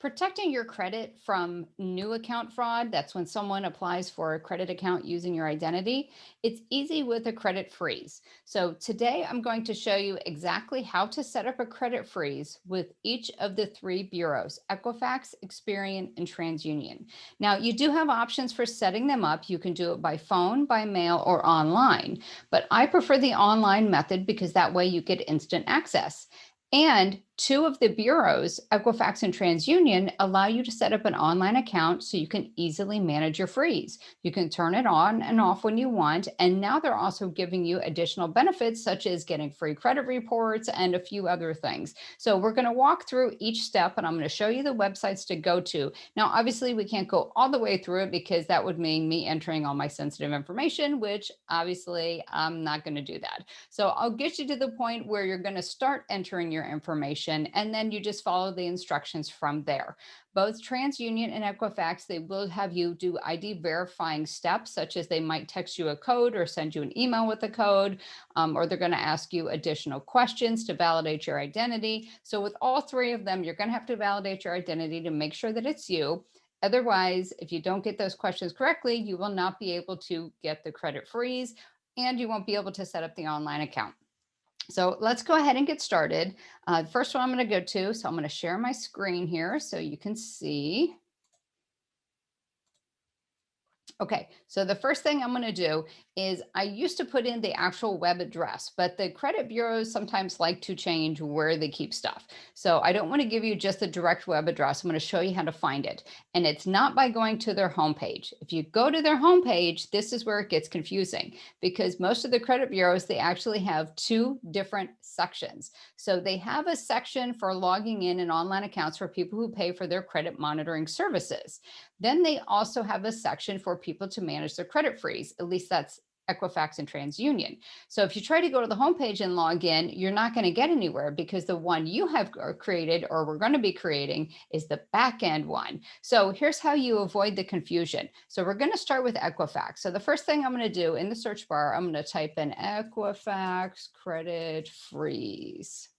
Protecting your credit from new account fraud, that's when someone applies for a credit account using your identity. It's easy with a credit freeze. So today I'm going to show you exactly how to set up a credit freeze with each of the three bureaus, Equifax, Experian, and TransUnion. Now you do have options for setting them up. You can do it by phone, by mail, or online, but I prefer the online method because that way you get instant access. And two of the bureaus, Equifax and TransUnion, allow you to set up an online account so you can easily manage your freeze. You can turn it on and off when you want. And now they're also giving you additional benefits such as getting free credit reports and a few other things. So we're going to walk through each step and I'm going to show you the websites to go to. Now, obviously, we can't go all the way through it because that would mean me entering all my sensitive information, which obviously I'm not going to do that. So I'll get you to the point where you're going to start entering your information and then you just follow the instructions from there. Both TransUnion and Equifax, they will have you do ID verifying steps, such as they might text you a code or send you an email with a code, or they're going to ask you additional questions to validate your identity. So with all three of them, you're going to have to validate your identity to make sure that it's you. Otherwise, if you don't get those questions correctly, you will not be able to get the credit freeze and you won't be able to set up the online account. So let's go ahead and get started. First one I'm going to go to, so I'm going to share my screen here so you can see. Okay, so the first thing I'm going to do is I used to put in the actual web address, but the credit bureaus sometimes like to change where they keep stuff. So I don't want to give you just the direct web address. I'm going to show you how to find it. And it's not by going to their homepage. If you go to their homepage, this is where it gets confusing because most of the credit bureaus, they actually have two different sections. So they have a section for logging in online accounts for people who pay for their credit monitoring services. Then they also have a section for people to manage their credit freeze. At least that's Equifax and TransUnion. So if you try to go to the homepage and log in, you're not going to get anywhere because the one you have created or we're going to be creating is the back end one. So here's how you avoid the confusion. So we're going to start with Equifax. So the first thing I'm going to do in the search bar, I'm going to type in Equifax credit freeze.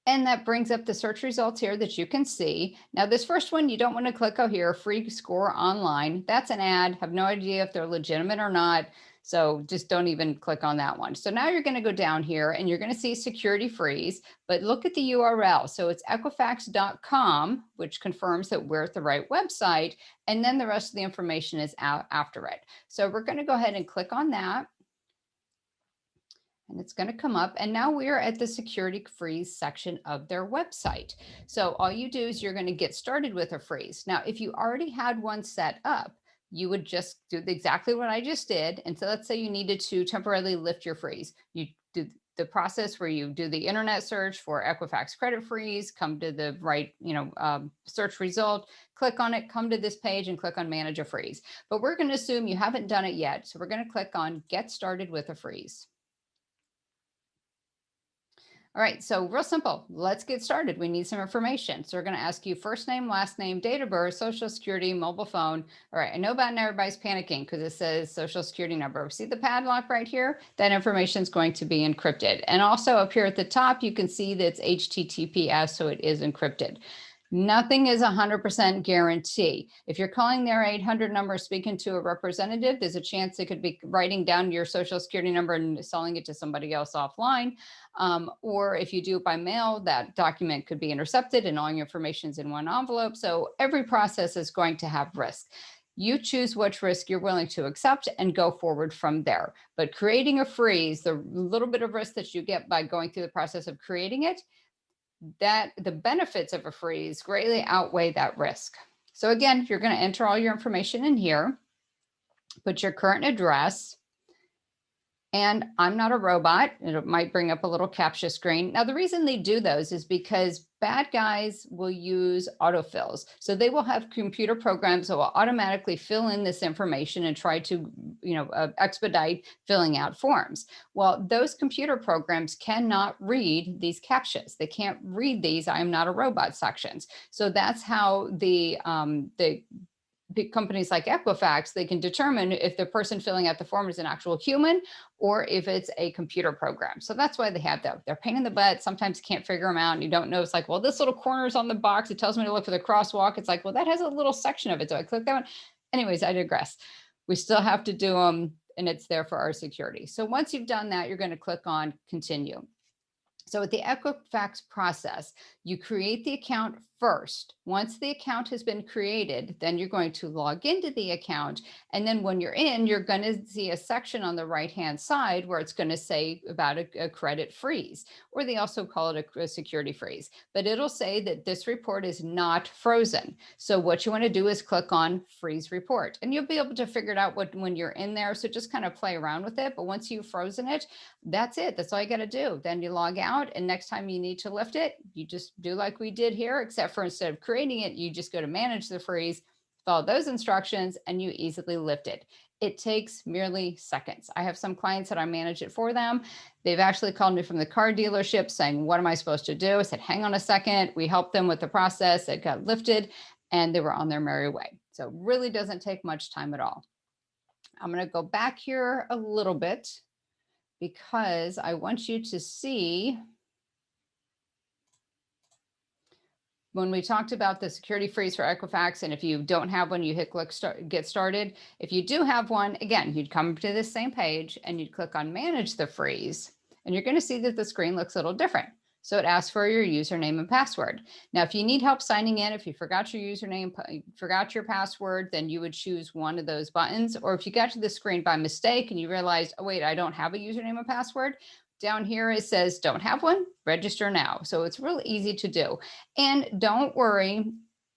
And that brings up the search results here that you can see. Now, this first one, you don't want to click oh here, free score online. That's an ad. Have no idea if they're legitimate or not. So just don't even click on that one. So now you're going to go down here and you're going to see security freeze, but look at the URL. So it's equifax.com, which confirms that we're at the right website. And then the rest of the information is out after it. So we're going to go ahead and click on that. And it's going to come up. And now we're at the security freeze section of their website. So all you do is you're going to get started with a freeze. Now, if you already had one set up, you would just do exactly what I just did. And so let's say you needed to temporarily lift your freeze. You do the process where you do the internet search for Equifax credit freeze, come to the right, search result, click on it, come to this page and click on manage a freeze. But we're going to assume you haven't done it yet. So we're going to click on get started with a freeze. All right, so real simple. Let's get started. We need some information. So we're going to ask you first name, last name, date of birth, social security, mobile phone. All right, I know about everybody's panicking because it says social security number. See the padlock right here? That information is going to be encrypted. And also up here at the top, you can see that it's HTTPS, so it is encrypted. Nothing is 100% guarantee. If you're calling their 800 number speaking to a representative, there's a chance they could be writing down your social security number and selling it to somebody else offline. Or if you do it by mail, that document could be intercepted and all your information is in one envelope. So every process is going to have risk. You choose which risk you're willing to accept and go forward from there. But creating a freeze, the little bit of risk that you get by going through the process of creating it, that the benefits of a freeze greatly outweigh that risk. So again, you're going to enter all your information in here, put your current address, and I'm not a robot. It might bring up a little CAPTCHA screen. Now, the reason they do those is because bad guys will use autofills. So they will have computer programs that will automatically fill in this information and try to, expedite filling out forms. Well, those computer programs cannot read these CAPTCHAs. They can't read these I'm not a robot sections. So that's how the companies like Equifax, they can determine if the person filling out the form is an actual human or if it's a computer program. So that's why they have that. They're a pain in the butt. Sometimes you can't figure them out and you don't know. It's like, well, this little corner is on the box. It tells me to look for the crosswalk. It's like, well, that has a little section of it. So I click that one. Anyways, I digress. We still have to do them and it's there for our security. So once you've done that, you're going to click on continue. So with the Equifax process, you create the account first. Once the account has been created, then you're going to log into the account. And then when you're in, you're going to see a section on the right-hand side where it's going to say about a credit freeze, or they also call it a security freeze. But it'll say that this report is not frozen. So what you want to do is click on freeze report, and you'll be able to figure it out when you're in there. So just kind of play around with it. But once you've frozen it, that's it. That's all you got to do. Then you log out, and next time you need to lift it, you just do like we did here, except for instead of creating it, you just go to manage the freeze, follow those instructions, and you easily lift it. It takes merely seconds. I have some clients that I manage it for them. They've actually called me from the car dealership saying, what am I supposed to do? I said, hang on a second. We helped them with the process. It got lifted and they were on their merry way. So it really doesn't take much time at all. I'm going to go back here a little bit because I want you to see when we talked about the security freeze for Equifax, and if you don't have one, you hit click get started. If you do have one, again, you'd come to this same page and you'd click on manage the freeze, and you're going to see that the screen looks a little different. So it asks for your username and password. Now, if you need help signing in, if you forgot your username, forgot your password, then you would choose one of those buttons. Or if you got to the screen by mistake and you realized, oh, wait, I don't have a username and password, down here it says don't have one, register now. So it's really easy to do. And don't worry,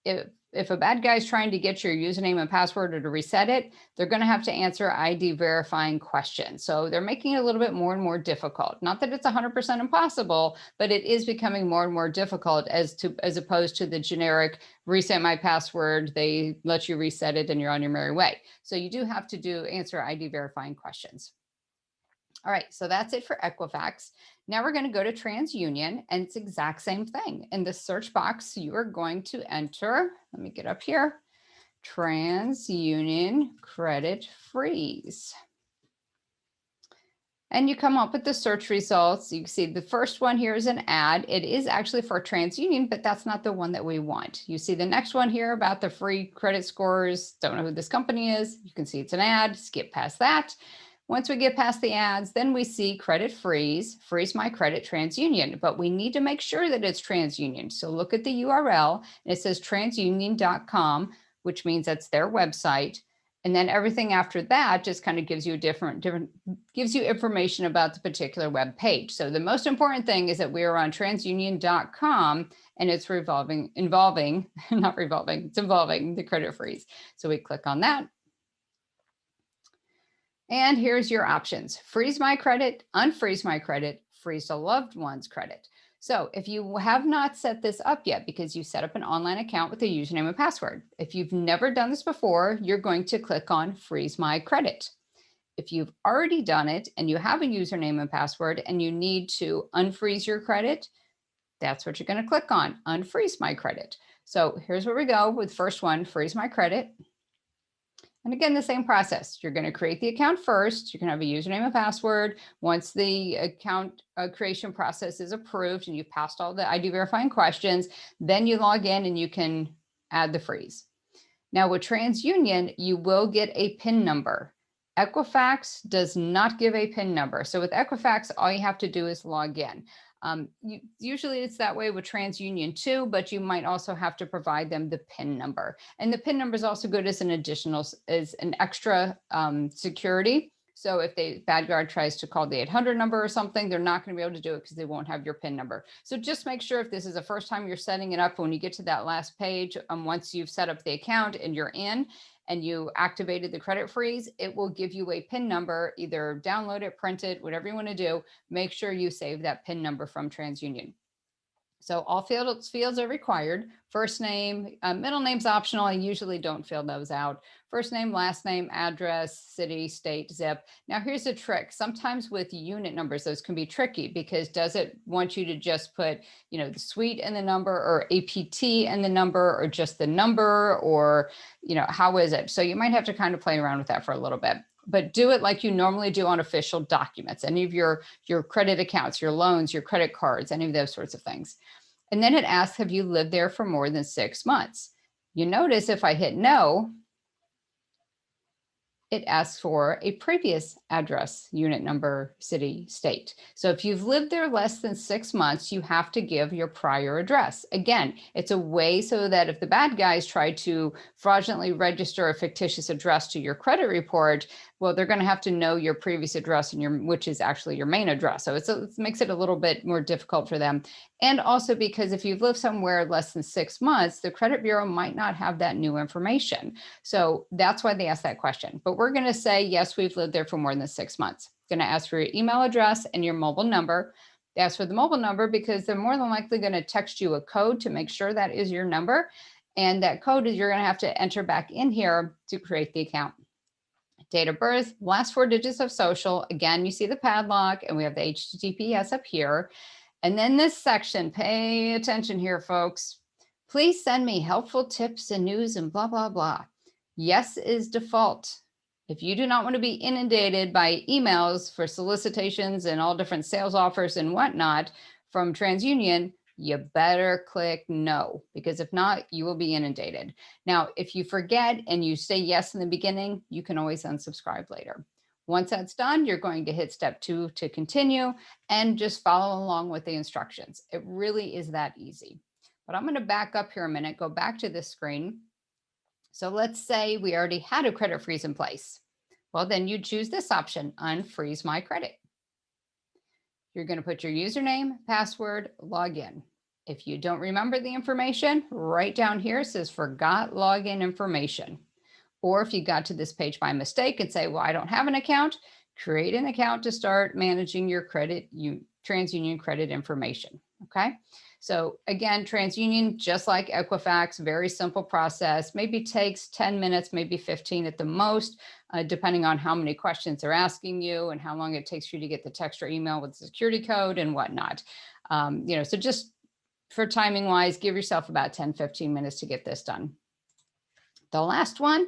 if a bad guy's trying to get your username and password or to reset it, they're going to have to answer ID verifying questions. So they're making it a little bit more and more difficult. Not that it's 100% impossible, but it is becoming more and more difficult as opposed to the generic reset my password, they let you reset it and you're on your merry way. So you do have to answer ID verifying questions. All right, so that's it for Equifax. Now we're going to go to TransUnion, and it's the exact same thing. In the search box, you are going to enter, let me get up here, TransUnion credit freeze. And you come up with the search results. You can see the first one here is an ad. It is actually for TransUnion, but that's not the one that we want. You see the next one here about the free credit scores. Don't know who this company is. You can see it's an ad. Skip past that. Once we get past the ads, then we see credit freeze, freeze my credit TransUnion, but we need to make sure that it's TransUnion. So look at the URL, and it says transunion.com, which means that's their website. And then everything after that just kind of gives you gives you information about the particular web page. So the most important thing is that we are on transunion.com, and it's involving the credit freeze. So we click on that. And here's your options: freeze my credit, unfreeze my credit, freeze a loved one's credit. So if you have not set this up yet because you set up an online account with a username and password, if you've never done this before, you're going to click on freeze my credit. If you've already done it and you have a username and password and you need to unfreeze your credit, that's what you're going to click on, unfreeze my credit. So here's where we go with first one, freeze my credit. And again, the same process. You're going to create the account first. You can have a username and password. Once the account creation process is approved and you've passed all the ID verifying questions, then you log in and you can add the freeze. Now with TransUnion, you will get a PIN number. Equifax does not give a PIN number. So with Equifax, all you have to do is log in. Usually it's that way with TransUnion too, but you might also have to provide them the PIN number. And the PIN number is also good as an extra security. So if the bad guy tries to call the 800 number or something, they're not going to be able to do it because they won't have your PIN number. So just make sure if this is the first time you're setting it up, when you get to that last page, once you've set up the account and you're in, and you activated the credit freeze, it will give you a PIN number. Either download it, print it, whatever you want to do. Make sure you save that PIN number from TransUnion. So all fields are required. First name, middle name's optional. I usually don't fill those out. First name, last name, address, city, state, zip. Now here's a trick. Sometimes with unit numbers, those can be tricky because does it want you to just put, the suite and the number, or APT and the number, or just the number, or, how is it? So you might have to kind of play around with that for a little bit. But do it like you normally do on official documents, any of your credit accounts, your loans, your credit cards, any of those sorts of things. And then it asks, have you lived there for more than 6 months? You notice if I hit no, it asks for a previous address, unit number, city, state. So if you've lived there less than 6 months, you have to give your prior address. Again, it's a way so that if the bad guys try to fraudulently register a fictitious address to your credit report, well, they're going to have to know your previous address, and which is actually your main address. So it makes it a little bit more difficult for them. And also because if you've lived somewhere less than 6 months, the credit bureau might not have that new information. So that's why they ask that question. But we're going to say, yes, we've lived there for more than 6 months. Going to ask for your email address and your mobile number. They ask for the mobile number because they're more than likely going to text you a code to make sure that is your number. And that code is you're going to have to enter back in here to create the account. Date of birth, last 4 digits of social. Again, you see the padlock and we have the HTTPS up here. And then this section, pay attention here, folks. Please send me helpful tips and news and blah, blah, blah. Yes is default. If you do not want to be inundated by emails for solicitations and all different sales offers and whatnot from TransUnion, you better click no, because if not, you will be inundated. Now, if you forget and you say yes in the beginning, you can always unsubscribe later. Once that's done, you're going to hit step 2 to continue and just follow along with the instructions. It really is that easy. But I'm going to back up here a minute, go back to this screen. So let's say we already had a credit freeze in place. Well, then you choose this option, unfreeze my credit. You're going to put your username, password, log in. If you don't remember the information, right down here it says forgot login information. Or if you got to this page by mistake and say, well, I don't have an account, create an account to start managing your TransUnion credit information. Okay. So again, TransUnion, just like Equifax, very simple process, maybe takes 10 minutes, maybe 15 at the most, depending on how many questions they're asking you and how long it takes you to get the text or email with the security code and whatnot. So just for timing wise, give yourself about 10, 15 minutes to get this done. The last one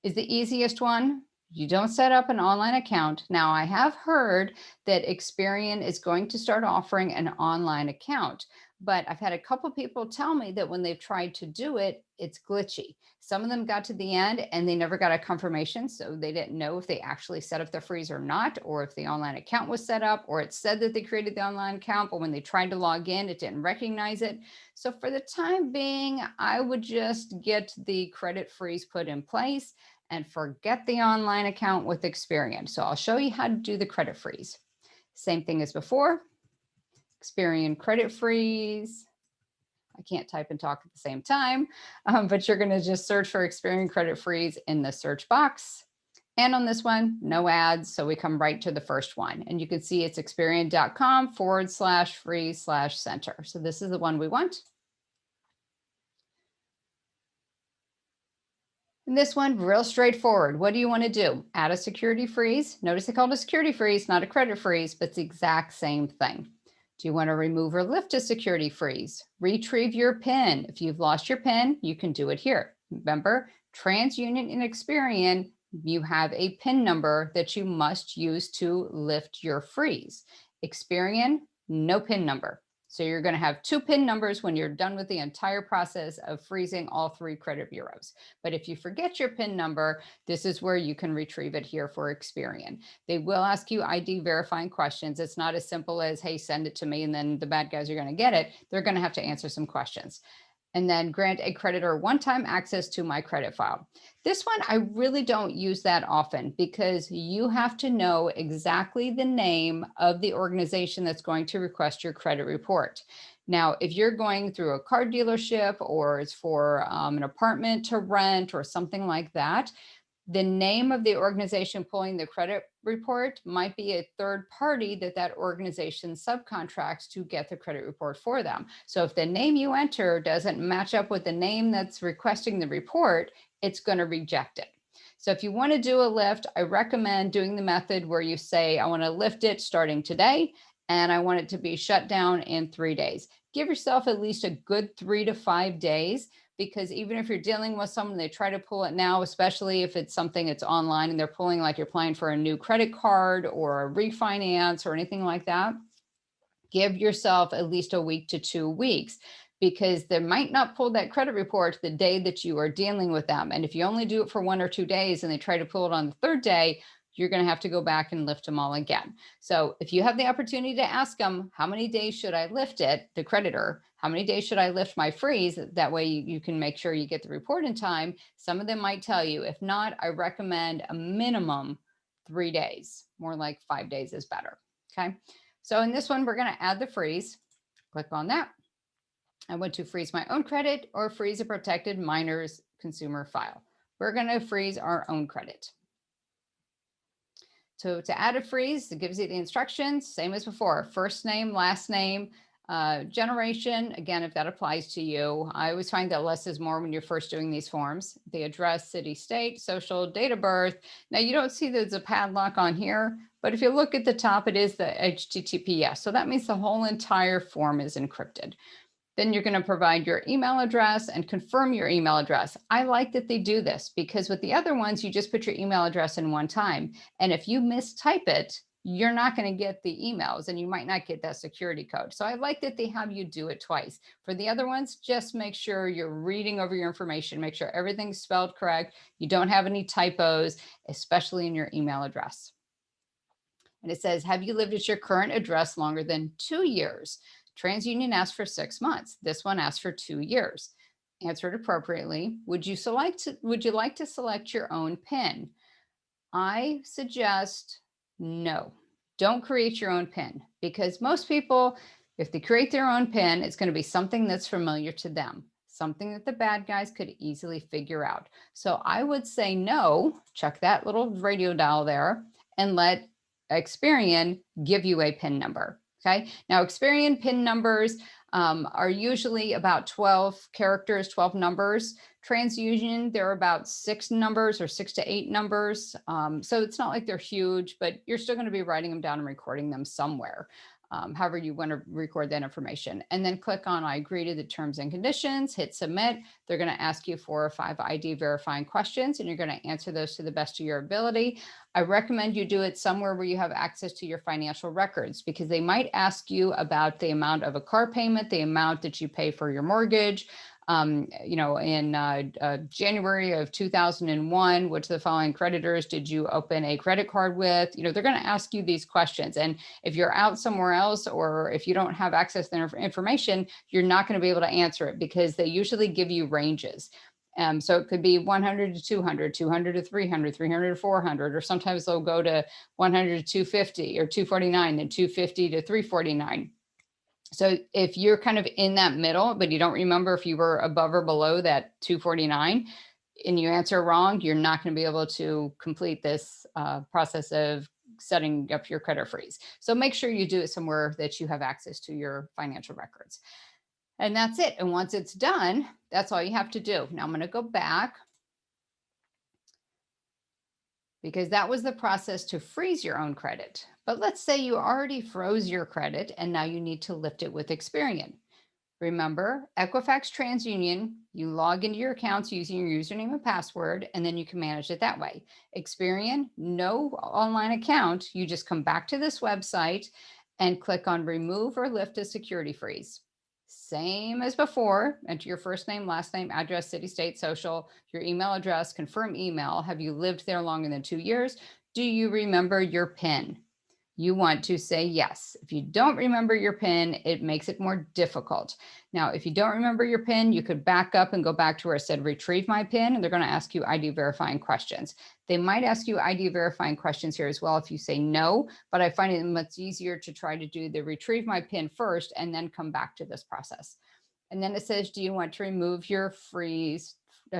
is the easiest one. You don't set up an online account. Now, I have heard that Experian is going to start offering an online account, but I've had a couple people tell me that when they've tried to do it, it's glitchy. Some of them got to the end and they never got a confirmation, so they didn't know if they actually set up the freeze or not, or if the online account was set up, or it said that they created the online account, but when they tried to log in, it didn't recognize it. So for the time being, I would just get the credit freeze put in place and forget the online account with Experian. So I'll show you how to do the credit freeze. Same thing as before. Experian credit freeze. I can't type and talk at the same time, but you're going to just search for Experian credit freeze in the search box. And on this one, no ads. So we come right to the first one. And you can see it's experian.com/freeze/center. So this is the one we want. And this one, real straightforward. What do you want to do? Add a security freeze. Notice I called it a security freeze, not a credit freeze, but it's the exact same thing. Do you want to remove or lift a security freeze? Retrieve your PIN. If you've lost your PIN, you can do it here. Remember, TransUnion and Experian, you have a PIN number that you must use to lift your freeze. Experian, no PIN number. So you're going to have 2 PIN numbers when you're done with the entire process of freezing all 3 credit bureaus. But if you forget your PIN number, this is where you can retrieve it here for Experian. They will ask you ID verifying questions. It's not as simple as, hey, send it to me, and then the bad guys are going to get it. They're going to have to answer some questions. And then grant a creditor one-time access to my credit file. This one, I really don't use that often because you have to know exactly the name of the organization that's going to request your credit report. Now, if you're going through a car dealership or it's for an apartment to rent or something like that, The name of the organization pulling the credit report might be a third party that organization subcontracts to get the credit report for them. So if the name you enter doesn't match up with the name that's requesting the report, it's going to reject it. So if you want to do a lift, I recommend doing the method where you say, I want to lift it starting today, and I want it to be shut down in 3 days. Give yourself at least a good 3 to 5 days, because even if you're dealing with someone, they try to pull it now, especially if it's something that's online and they're pulling, like you're applying for a new credit card or a refinance or anything like that, give yourself at least a week to 2 weeks, because they might not pull that credit report the day that you are dealing with them. And if you only do it for 1 or 2 days and they try to pull it on the third day, you're going to have to go back and lift them all again. So if you have the opportunity to ask them, how many days should I lift it, the creditor, how many days should I lift my freeze? That way you can make sure you get the report in time. Some of them might tell you. If not, I recommend a minimum 3 days. More like 5 days is better. Okay. So in this one, we're going to add the freeze. Click on that. I want to freeze my own credit or freeze a protected minor's consumer file. We're going to freeze our own credit. So to add a freeze, it gives you the instructions, same as before, first name, last name, generation. Again, if that applies to you, I always find that less is more when you're first doing these forms. The address, city, state, social, date of birth. Now you don't see there's a padlock on here, but if you look at the top, it is the HTTPS. So that means the whole entire form is encrypted. Then you're going to provide your email address and confirm your email address. I like that they do this, because with the other ones, you just put your email address in one time. And if you mistype it, you're not going to get the emails and you might not get that security code. So I like that they have you do it twice. For the other ones, just make sure you're reading over your information, make sure everything's spelled correct. You don't have any typos, especially in your email address. And it says, have you lived at your current address longer than 2 years? TransUnion asks for 6 months. This one asks for 2 years. Answered appropriately. Would you like to select your own PIN? I suggest no. Don't create your own PIN, because most people, if they create their own PIN, it's going to be something that's familiar to them, something that the bad guys could easily figure out. So I would say no, check that little radio dial there and let Experian give you a PIN number. Okay. Now, Experian PIN numbers are usually about 12 characters, 12 numbers. TransUnion, they're about 6 numbers or 6 to 8 numbers. So it's not like they're huge, but you're still going to be writing them down and recording them somewhere. However you want to record that information. And then click on I agree to the terms and conditions, hit submit. They're going to ask you 4 or 5 ID verifying questions, and you're going to answer those to the best of your ability. I recommend you do it somewhere where you have access to your financial records, because they might ask you about the amount of a car payment, the amount that you pay for your mortgage. In January of 2001, which of the following creditors did you open a credit card with? They're going to ask you these questions. And if you're out somewhere else, or if you don't have access to the information, you're not going to be able to answer it, because they usually give you ranges. So it could be 100 to 200, 200 to 300, 300 to 400, or sometimes they'll go to 100 to 250 or 249, then 250 to 349. So if you're kind of in that middle, but you don't remember if you were above or below that 249 and you answer wrong, you're not going to be able to complete this process of setting up your credit freeze. So make sure you do it somewhere that you have access to your financial records. And that's it. And once it's done, that's all you have to do. Now I'm going to go back, because that was the process to freeze your own credit. But let's say you already froze your credit and now you need to lift it with Experian. Remember, Equifax TransUnion, you log into your accounts using your username and password, and then you can manage it that way. Experian, no online account. You just come back to this website and click on remove or lift a security freeze. Same as before, enter your first name, last name, address, city, state, social, your email address, confirm email. Have you lived there longer than 2 years? Do you remember your PIN? You want to say yes. If you don't remember your PIN, it makes it more difficult. Now, if you don't remember your PIN, you could back up and go back to where it said retrieve my PIN, and they're going to ask you ID verifying questions. They might ask you ID verifying questions here as well if you say no, but I find it much easier to try to do the retrieve my PIN first and then come back to this process. And then it says, do you want to remove your freeze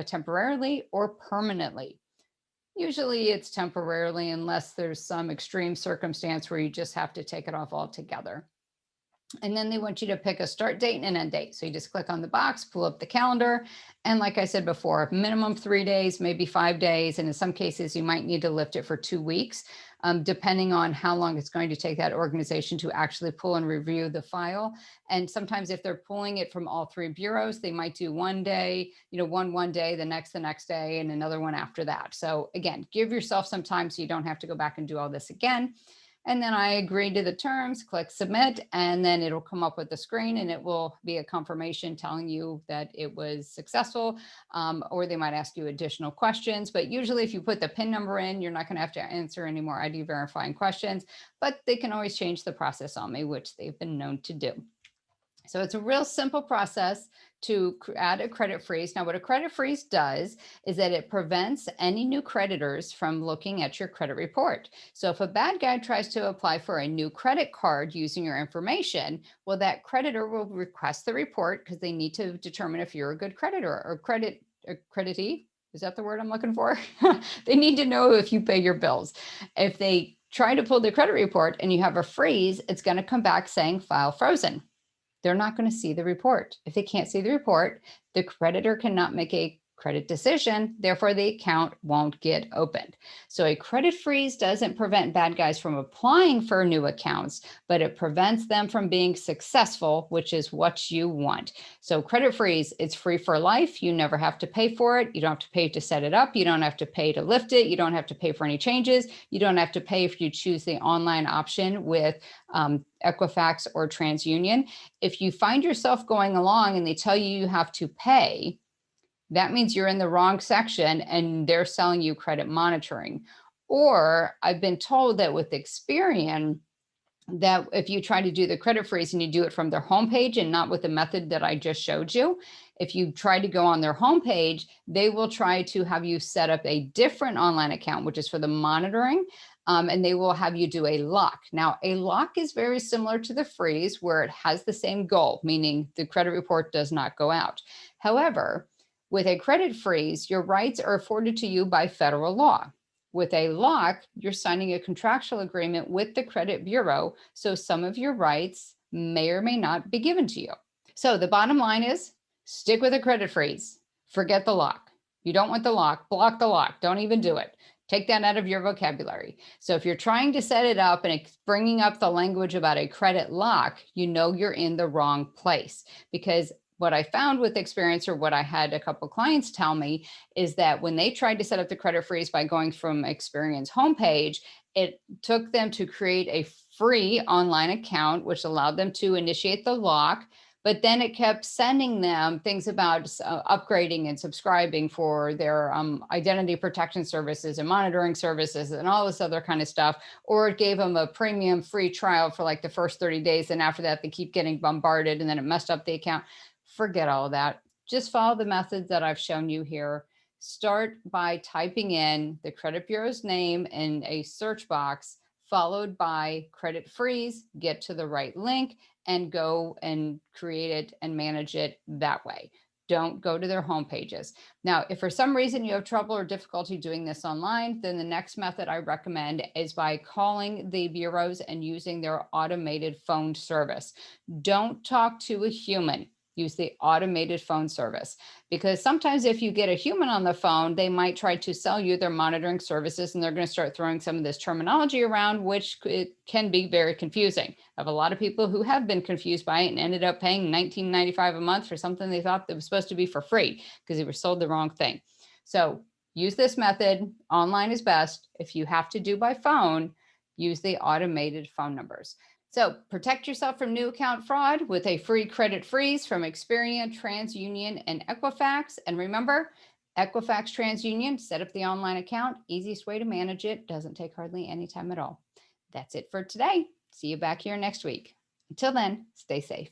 temporarily or permanently? Usually it's temporarily unless there's some extreme circumstance where you just have to take it off altogether. And then they want you to pick a start date and an end date. So you just click on the box, pull up the calendar. And like I said before, minimum 3 days, maybe 5 days. And in some cases, you might need to lift it for 2 weeks, depending on how long it's going to take that organization to actually pull and review the file. And sometimes if they're pulling it from all three bureaus, they might do one day, one day, the next day, and another one after that. So again, give yourself some time so you don't have to go back and do all this again. And then I agree to the terms, click submit, and then it'll come up with the screen and it will be a confirmation telling you that it was successful, or they might ask you additional questions. But usually if you put the PIN number in, you're not going to have to answer any more ID verifying questions, but they can always change the process on me, which they've been known to do. So it's a real simple process to add a credit freeze. Now, what a credit freeze does is that it prevents any new creditors from looking at your credit report. So if a bad guy tries to apply for a new credit card using your information, well, that creditor will request the report because they need to determine if you're a good creditor or creditee. Is that the word I'm looking for? They need to know if you pay your bills. If they try to pull the credit report and you have a freeze, it's going to come back saying file frozen. They're not going to see the report. If they can't see the report, the creditor cannot make a credit decision. Therefore, the account won't get opened. So a credit freeze doesn't prevent bad guys from applying for new accounts, but it prevents them from being successful, which is what you want. So credit freeze, it's free for life. You never have to pay for it. You don't have to pay to set it up. You don't have to pay to lift it. You don't have to pay for any changes. You don't have to pay if you choose the online option with Equifax or TransUnion. If you find yourself going along and they tell you you have to pay, that means you're in the wrong section and they're selling you credit monitoring. Or I've been told that with Experian, that if you try to do the credit freeze and you do it from their homepage and not with the method that I just showed you, if you try to go on their homepage, they will try to have you set up a different online account, which is for the monitoring. And they will have you do a lock. Now, a lock is very similar to the freeze where it has the same goal, meaning the credit report does not go out. However, with a credit freeze, your rights are afforded to you by federal law. With a lock, you're signing a contractual agreement with the credit bureau, so some of your rights may or may not be given to you. So the bottom line is stick with a credit freeze. Forget the lock. You don't want the lock. Block the lock. Don't even do it. Take that out of your vocabulary. So if you're trying to set it up and it's bringing up the language about a credit lock, you know you're in the wrong place. Because what I found with Experian, or what I had a couple clients tell me, is that when they tried to set up the credit freeze by going from Experian's homepage, it took them to create a free online account, which allowed them to initiate the lock. But then it kept sending them things about upgrading and subscribing for their identity protection services and monitoring services and all this other kind of stuff. Or it gave them a premium free trial for like the first 30 days. And after that, they keep getting bombarded and then it messed up the account. Forget all of that. Just follow the methods that I've shown you here. Start by typing in the credit bureau's name in a search box, followed by credit freeze, get to the right link, and go and create it and manage it that way. Don't go to their home pages. Now, if for some reason you have trouble or difficulty doing this online, then the next method I recommend is by calling the bureaus and using their automated phone service. Don't talk to a human. Use the automated phone service, because sometimes if you get a human on the phone, they might try to sell you their monitoring services and they're going to start throwing some of this terminology around, which it can be very confusing. I have a lot of people who have been confused by it and ended up paying $19.95 a month for something they thought that was supposed to be for free because they were sold the wrong thing. So use this method. Online is best. If you have to do by phone, use the automated phone numbers. So protect yourself from new account fraud with a free credit freeze from Experian, TransUnion, and Equifax. And remember, Equifax, TransUnion, set up the online account. Easiest way to manage it. Doesn't take hardly any time at all. That's it for today. See you back here next week. Until then, stay safe.